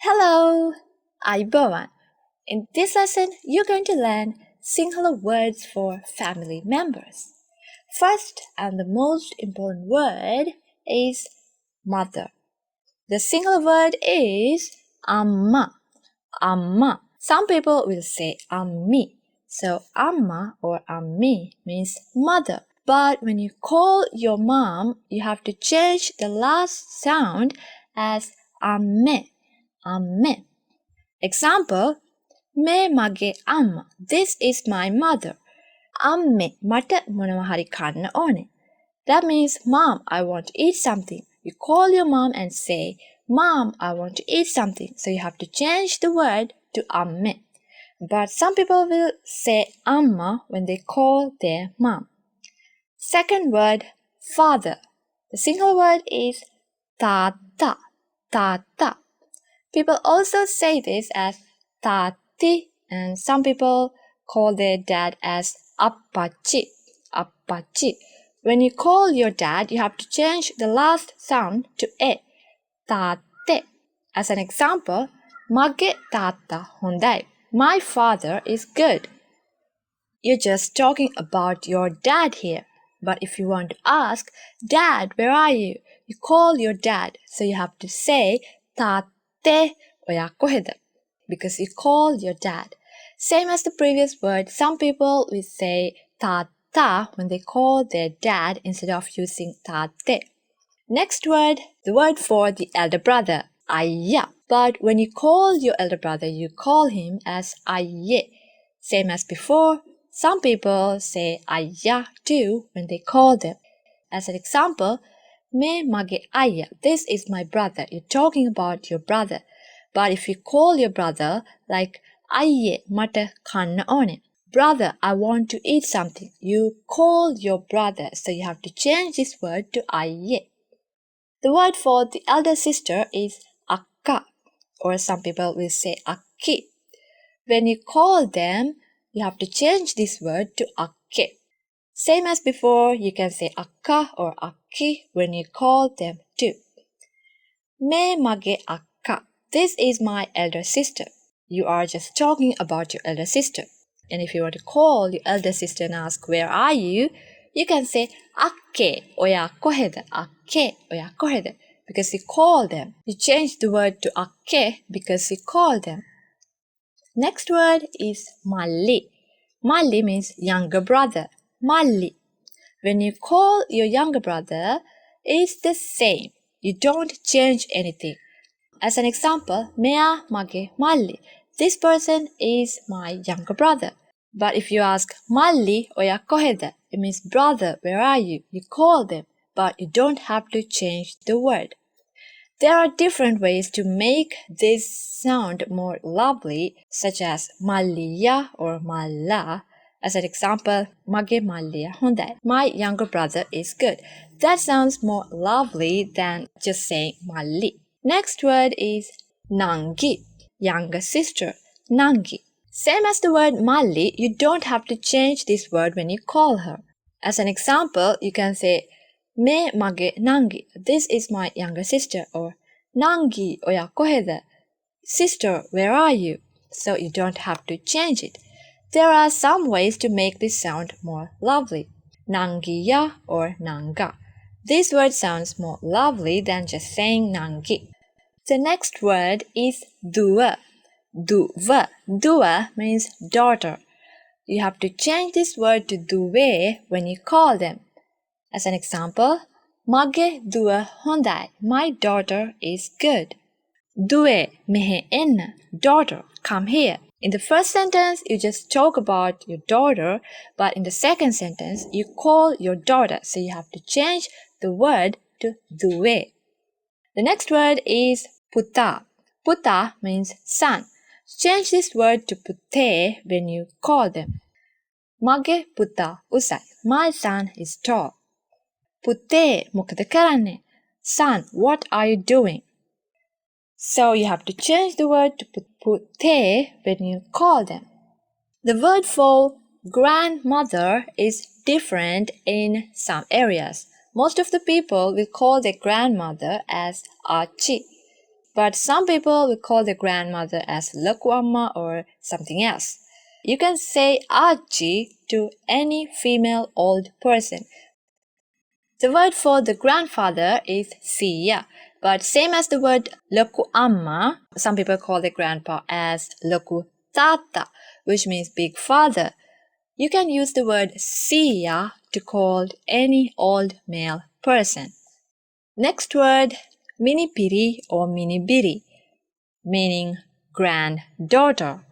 Hello, Ayubowan. In this lesson, you're going to learn Sinhala words for family members. First and the most important word is mother. The Sinhala word is amma. Amma. Some people will say ammi. So amma or ammi means mother. But when you call your mom, you have to change the last sound as amme. Amme. Example, me mage amma. This is my mother. Amme mata monawa hari kanna one. That means, Mom, I want to eat something. You call your mom and say, Mom, I want to eat something. So you have to change the word to amme. But some people will say amma when they call their mom. Second word, father. The single word is tata. Tata. People also say this as tati, and some people call their dad as appachi. Appachi. When you call your dad, you have to change the last sound to e. Tate. As an example, mage tata hondai. My father is good. You're just talking about your dad here. But if you want to ask, Dad, where are you? You call your dad. So you have to say tate oya koheda, because you call your dad. Same as the previous word, some people will say tata when they call their dad instead of using tate. Next word, the word for the elder brother, ayya. But when you call your elder brother, you call him as ayye. Same as before, some people say ayya too when they call them. As an example, me mage ayya. This is my brother. You're talking about your brother. But if you call your brother like ayye mata kanna one. Brother, I want to eat something. You call your brother, so you have to change this word to ayye. The word for the elder sister is akka, or some people will say akki. When you call them, you have to change this word to akke. Same as before, you can say akka or akki when you call them too. Me mage akka. This is my elder sister. You are just talking about your elder sister. And if you want to call your elder sister and ask, where are you? You can say akke oya koheda. Akke oya koheda. Because you call them. You change the word to akke because you call them. Next word is malli. Malli means younger brother. Malli. When you call your younger brother, it's the same. You don't change anything. As an example, mea mage malli. This person is my younger brother. But if you ask malli oya koheda, it means brother, where are you? You call them, but you don't have to change the word. There are different ways to make this sound more lovely, such as malliya or malla. As an example, mage malliya hondai. My younger brother is good. That sounds more lovely than just saying malli. Next word is nangi, younger sister, nangi. Same as the word malli, you don't have to change this word when you call her. As an example, you can say me mage nangi. This is my younger sister, or nangi oya koheda. Sister, where are you? So you don't have to change it. There are some ways to make this sound more lovely. Nangiya or nanga. This word sounds more lovely than just saying nangi. The next word is dua. Duva. Dua means daughter. You have to change this word to duve when you call them. As an example, mage dua hondai. My daughter is good. Due mehe enna. Daughter, come here. In the first sentence, you just talk about your daughter, but in the second sentence, you call your daughter, so you have to change the word to due. The next word is puta. Puta means son. Change this word to pute when you call them. Mage puta usai. My son is tall. Pute mokada karanne. Son, what are you doing? So you have to change the word to pute when you call them. The word for grandmother is different in some areas. Most of the people will call their grandmother as achi. But some people will call their grandmother as Laku Amma or something else. You can say Aunty to any female old person. The word for the grandfather is Siya, but same as the word Laku Amma, some people call their grandpa as Laku Tata, which means big father. You can use the word Siya to call any old male person. Next word, Minipiri or Minibiri, meaning granddaughter.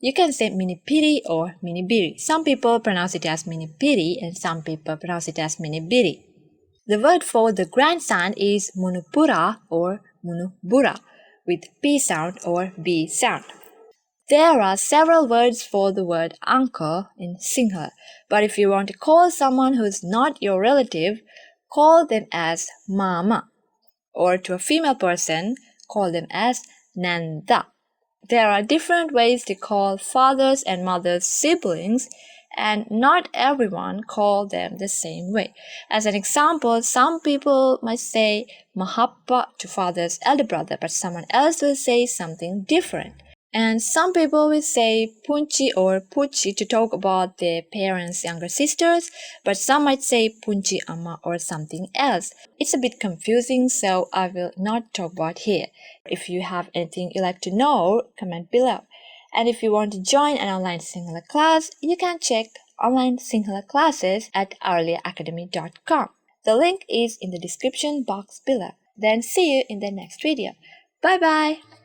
You can say Minipiri or Minibiri. Some people pronounce it as Minipiri and some people pronounce it as Minibiri. The word for the grandson is Munupura or Munubura with P sound or B sound. There are several words for the word uncle in Sinhala, but if you want to call someone who is not your relative, call them as Mama, or to a female person, call them as Nanda. There are different ways to call fathers and mothers siblings, and not everyone call them the same way. As an example, some people might say Mahappa to father's elder brother, but someone else will say something different. And some people will say Punchi or Puchi to talk about their parents' younger sisters, but some might say Punchi Amma or something else. It's a bit confusing, so I will not talk about here. If you have anything you'd like to know, comment below. And if you want to join an online Sinhala class, you can check online Sinhala classes at hourlyacademy.com. The link is in the description box below. Then see you in the next video. Bye bye!